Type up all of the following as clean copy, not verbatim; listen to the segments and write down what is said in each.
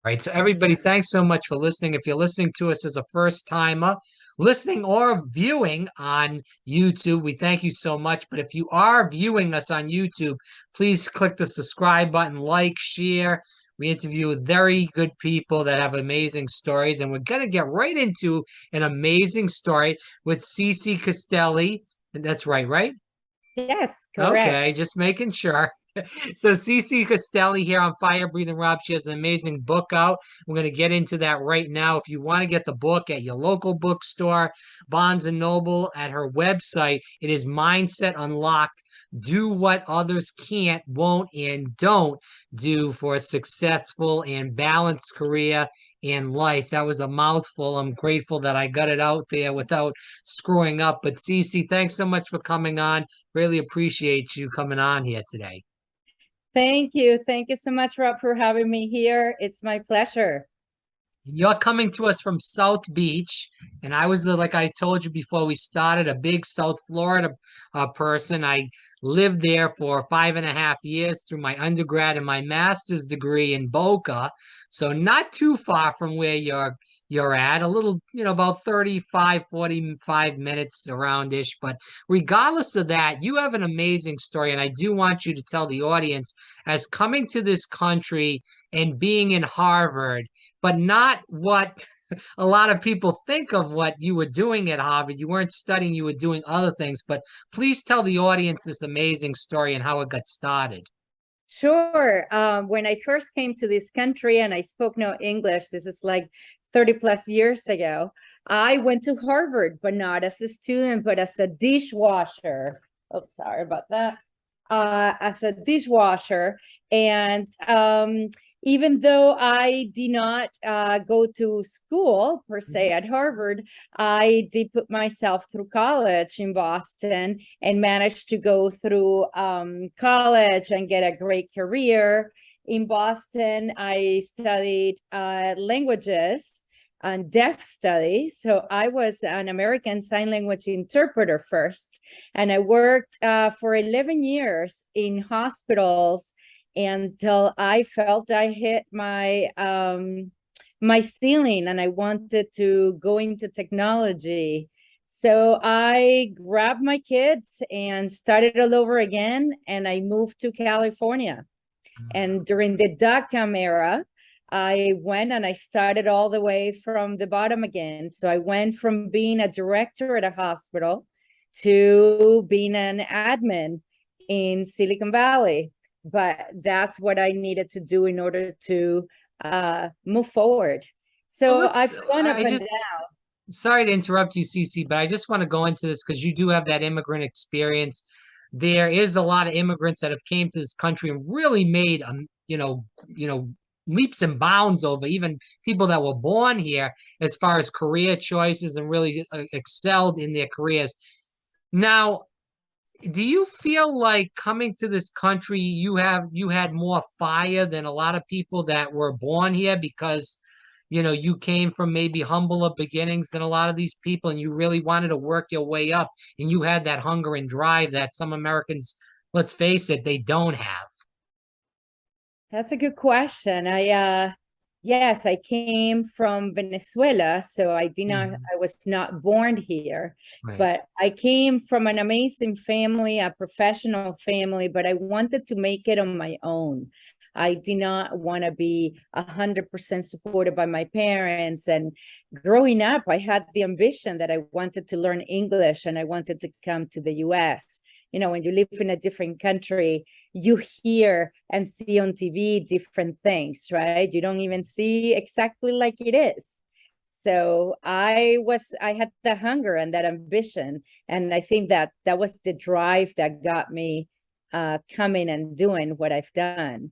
Right. So everybody, thanks so much for listening. If you're listening to us as a first timer, listening or viewing on YouTube, we thank you so much. But if you are viewing us on YouTube, please click the subscribe button, like, share. We interview very good people that have amazing stories, and we're gonna get right into an amazing story with Cici Castelli. And that's right, right? Yes, correct. Okay, just making sure. So Cici Castelli here on Fire Breathing Rob. She has an amazing book out. We're going to get into that right now. If you want to get the book at your local bookstore, Barnes and Noble, at her website, it is Mindset Unlocked. Do what others can't, won't, and don't do for a successful and balanced career and life. That was a mouthful. I'm grateful that I got it out there without screwing up. But Cici, thanks so much for coming on. Really appreciate you coming on here today. Thank you. Thank you so much, Rob, for having me here. It's my pleasure. You're coming to us from South Beach, and I was, like I told you before we started, a big South Florida person. I lived there for 5.5 years through my undergrad and my master's degree in Boca, so not too far from where you're at. A little, about 35, 45 minutes around ish. But regardless of that, you have an amazing story, and I do want you to tell the audience, as coming to this country and being in Harvard, but not what a lot of people think of what you were doing at Harvard. You weren't studying, you were doing other things. But please tell the audience this amazing story and how it got started. Sure. When I first came to this country and I spoke no English, this is like 30 plus years ago, I went to Harvard, but not as a student, but as a dishwasher. Oh, sorry about that. As a dishwasher. And even though I did not go to school per se at Harvard, I did put myself through college in Boston and managed to go through college and get a great career. In Boston, I studied languages and deaf studies. So I was an American Sign Language interpreter first, and I worked for 11 years in hospitals until I felt I hit my ceiling and I wanted to go into technology. So I grabbed my kids and started all over again, and I moved to California. And during the dot-com era, I went and I started all the way from the bottom again. So I went from being a director at a hospital to being an admin in Silicon Valley. But that's what I needed to do in order to move forward. Well, So let's, I've gone up I and just, down. sorry to interrupt you, Cece, but I just want to go into this because you do have that immigrant experience. There is a lot of immigrants that have came to this country and really made, leaps and bounds over even people that were born here as far as career choices and really excelled in their careers. Now, do you feel like coming to this country, you had more fire than a lot of people that were born here because you came from maybe humbler beginnings than a lot of these people, and you really wanted to work your way up, and you had that hunger and drive that some Americans, let's face it, they don't have. That's a good question. Yes, I came from Venezuela, so Mhm. I was not born here, Right. but I came from an amazing family, a professional family, but I wanted to make it on my own. I did not want to be 100% supported by my parents. And growing up, I had the ambition that I wanted to learn English and I wanted to come to the US. When you live in a different country, you hear and see on TV different things, right? You don't even see exactly like it is. So I had the hunger and that ambition. And I think that that was the drive that got me coming and doing what I've done.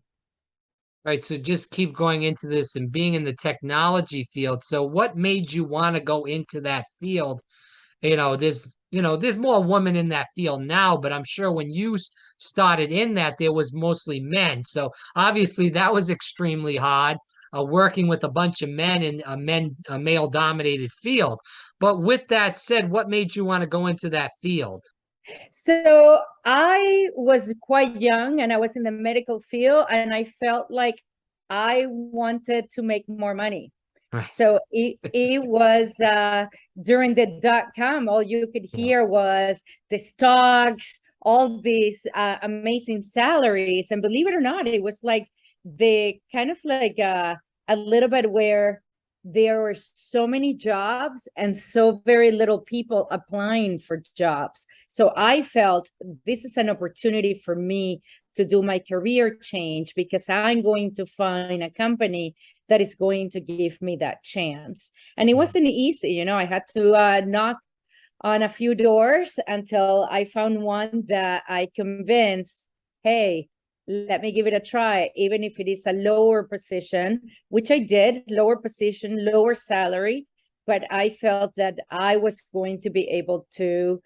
Right. So just keep going into this and being in the technology field. So what made you want to go into that field? There's more women in that field now, but I'm sure when you started in that, there was mostly men. So obviously that was extremely hard, working with a bunch of men in a male dominated field. But with that said, what made you want to go into that field? So I was quite young and I was in the medical field, and I felt like I wanted to make more money. Right. So it was during the .com, all you could Yeah. hear was the stocks, all these amazing salaries. And believe it or not, it was like the kind of like a little bit where there were so many jobs and so very little people applying for jobs. So I felt this is an opportunity for me to do my career change, because I'm going to find a company that is going to give me that chance. And it wasn't easy, you know, I had to knock on a few doors until I found one that I convinced, hey, let me give it a try, even if it is a lower position, which I did, lower position, lower salary. But I felt that I was going to be able to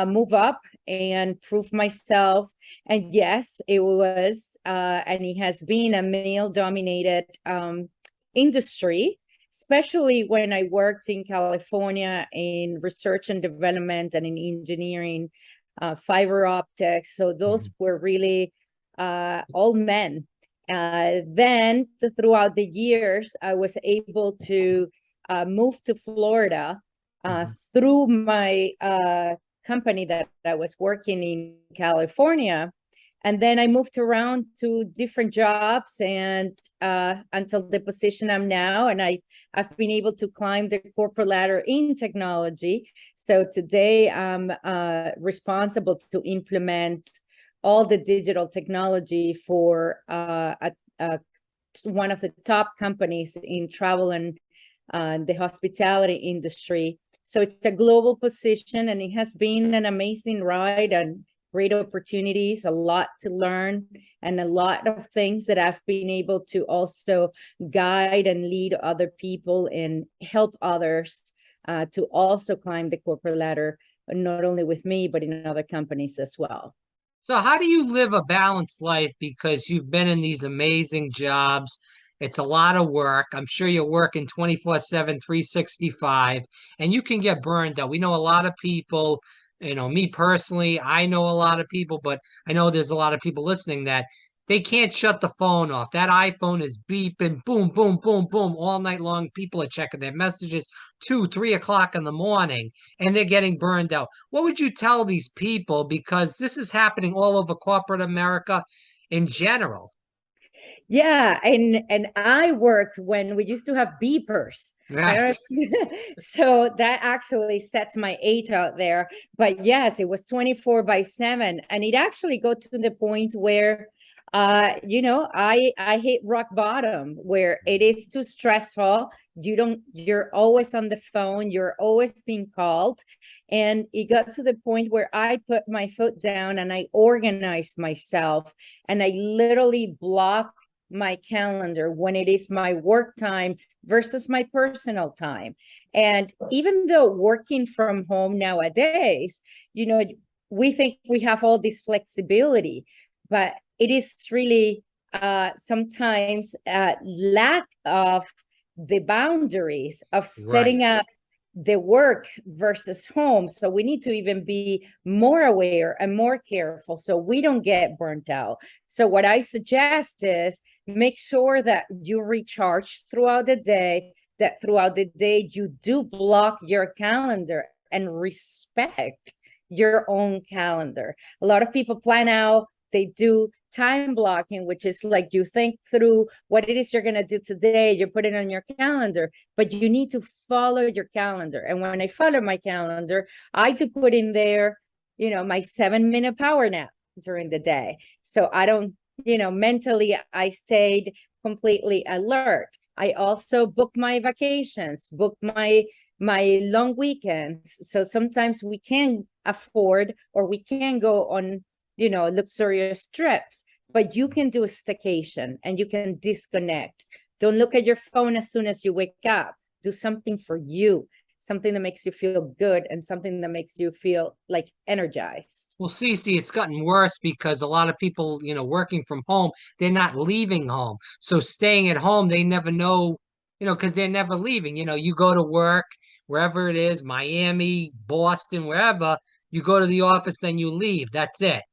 move up and prove myself. And yes, it was, and it has been a male dominated industry, especially when I worked in California in research and development and in engineering, fiber optics. So those were really all men. Then throughout the years, I was able to move to Florida through my company that I was working in California. And then I moved around to different jobs and until the position I'm now. And I've been able to climb the corporate ladder in technology. So today I'm responsible to implement all the digital technology for one of the top companies in travel and the hospitality industry. So it's a global position, and it has been an amazing ride and great opportunities, a lot to learn, and a lot of things that I've been able to also guide and lead other people and help others to also climb the corporate ladder, not only with me, but in other companies as well. So how do you live a balanced life? Because you've been in these amazing jobs. It's a lot of work. I'm sure you're working 24/7, 365, and you can get burned out. We know a lot of people, me personally, I know a lot of people, but I know there's a lot of people listening that they can't shut the phone off. That iPhone is beeping, boom, boom, boom, boom, all night long. People are checking their messages 2, 3 o'clock in the morning, and they're getting burned out. What would you tell these people? Because this is happening all over corporate America in general. Yeah, and I worked when we used to have beepers. I Right. don't know. So that actually sets my age out there. But yes, it was 24/7. And it actually got to the point where I hit rock bottom, where it is too stressful. You're always on the phone, you're always being called. And it got to the point where I put my foot down and I organized myself, and I literally blocked my calendar when it is my work time versus my personal time. And even though working from home nowadays, we think we have all this flexibility, but it is really sometimes lack of the boundaries of setting Right. up the work versus home. So we need to even be more aware and more careful so we don't get burnt out. So what I suggest is make sure that you recharge throughout the day, that throughout the day you do block your calendar and respect your own calendar. A lot of people plan out, they do time blocking, which is like you think through what it is you're going to do today, you put it on your calendar, but you need to follow your calendar. And when I follow my calendar, I do put in there, my 7-minute power nap during the day. So I don't, mentally I stayed completely alert. I also book my vacations, book my long weekends. So sometimes we can afford, or we can go on luxurious trips, but you can do a staycation and you can disconnect. Don't look at your phone as soon as you wake up. Do something for you, something that makes you feel good and something that makes you feel like energized. Well, Cici, it's gotten worse because a lot of people, working from home, they're not leaving home. So staying at home, they never know, because they're never leaving. You go to work, wherever it is, Miami, Boston, wherever, you go to the office, then you leave. That's it.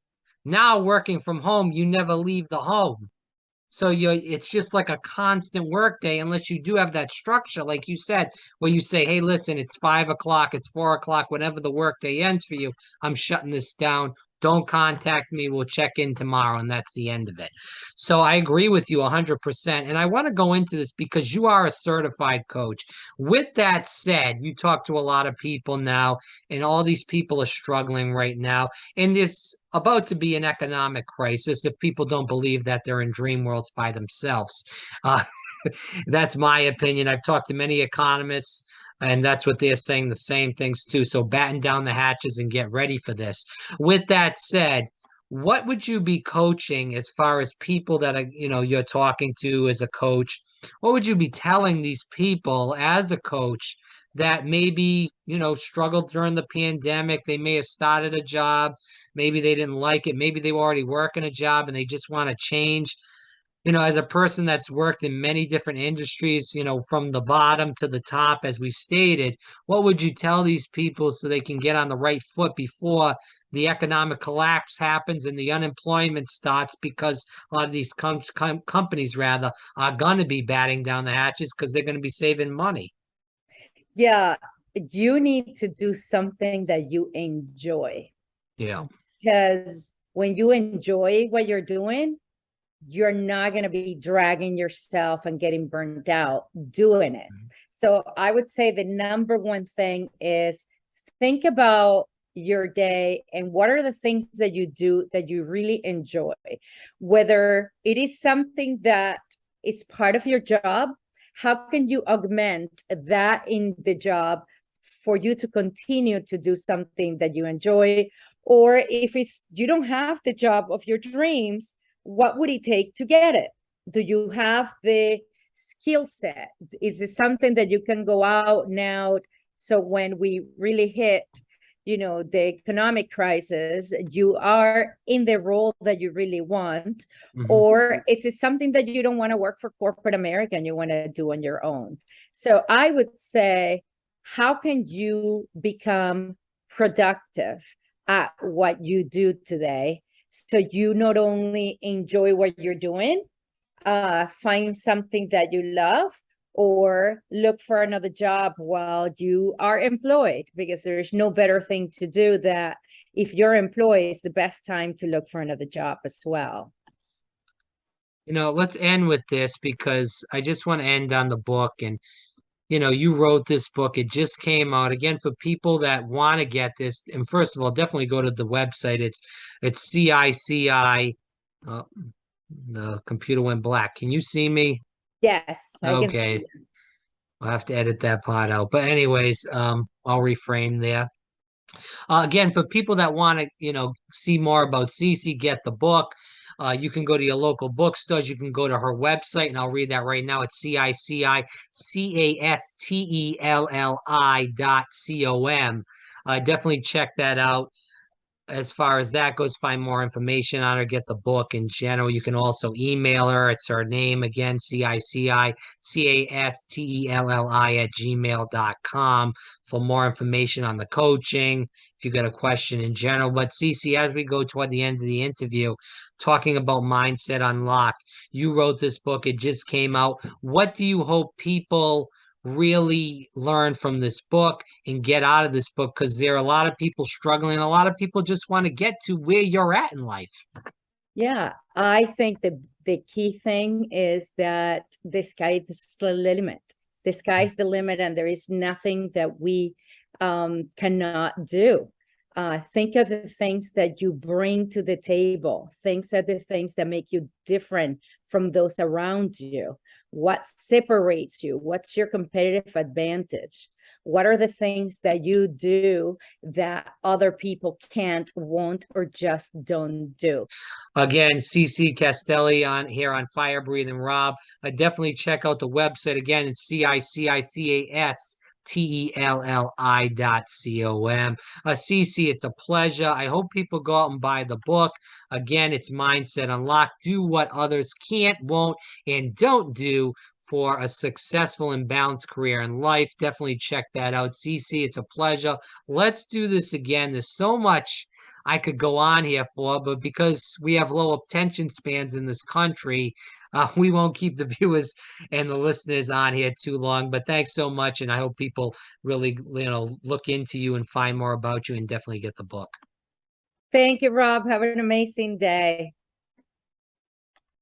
Now working from home, you never leave the home. So it's just like a constant work day unless you do have that structure, like you said, where you say, hey, listen, it's 5 o'clock, it's 4 o'clock, whenever the work day ends for you, I'm shutting this down. Don't contact me. We'll check in tomorrow. And that's the end of it. So I agree with you 100%. And I want to go into this because you are a certified coach. With that said, you talk to a lot of people now, and all these people are struggling right now. And there's about to be an economic crisis if people don't believe that they're in dream worlds by themselves. Uh, that's my opinion. I've talked to many economists, and that's what they're saying, the same things too. So batten down the hatches and get ready for this. With that said, what would you be coaching as far as people that are, you're talking to as a coach? What would you be telling these people as a coach that maybe, struggled during the pandemic? They may have started a job, maybe they didn't like it, maybe they were already working a job and they just want to change. As a person that's worked in many different industries, from the bottom to the top, as we stated, what would you tell these people so they can get on the right foot before the economic collapse happens and the unemployment starts? Because a lot of these companies, rather, are going to be batting down the hatches because they're going to be saving money. Yeah, you need to do something that you enjoy. Yeah. Because when you enjoy what you're doing, you're not going to be dragging yourself and getting burned out doing it. So I would say the number one thing is think about your day and what are the things that you do that you really enjoy, whether it is something that is part of your job. How can you augment that in the job for you to continue to do something that you enjoy? Or if it's you don't have the job of your dreams, what would it take to get it? Do you have the skill set? Is it something that you can go out now? So when we really hit, the economic crisis, you are in the role that you really want, or is it something that you don't want to work for corporate America and you want to do on your own? So I would say, how can you become productive at what you do today? So you not only enjoy what you're doing, find something that you love, or look for another job while you are employed, because there's no better thing to do that if you're employed, it's the best time to look for another job as well. Let's end with this because I just want to end on the book. And you wrote this book. It just came out again for people that want to get this. And first of all, definitely go to the website. It's CICI. The computer went black. Can you see me? Yes, I can Okay. see. I'll have to edit that part out. But anyways, I'll reframe there. Again, for people that want to, see more about Cici, get the book. You can go to your local bookstores. You can go to her website, and I'll read that right now. It's CICICASTELLI.com. Definitely check that out. As far as that goes, find more information on her, get the book in general. You can also email her. It's her name again, CICICASTELLI@gmail.com for more information on the coaching. If you got a question in general. But Cici, as we go toward the end of the interview, talking about Mindset Unlocked, you wrote this book. It just came out. What do you hope people really learn from this book and get out of this book? Because there are a lot of people struggling. A lot of people just want to get to where you're at in life. Yeah, I think the key thing is that the sky is the limit. The sky's the limit, and there is nothing that we cannot do. Think of the things that you bring to the table. Things are the things that make you different from those around you. What separates you? What's your competitive advantage? What are the things that you do that other people can't, won't, or just don't do? Again, Cici Castelli on here on Fire Breathing Rob. Definitely check out the website. Again, it's CICICASTELLI.com. Cici, it's a pleasure. I hope people go out and buy the book. Again, it's Mindset Unlocked. Do what others can't, won't, and don't do for a successful and balanced career in life. Definitely check that out. Cici, it's a pleasure. Let's do this again. There's so much I could go on here for, but because we have low attention spans in this country, We won't keep the viewers and the listeners on here too long, but thanks so much. And I hope people really, look into you and find more about you and definitely get the book. Thank you, Rob. Have an amazing day.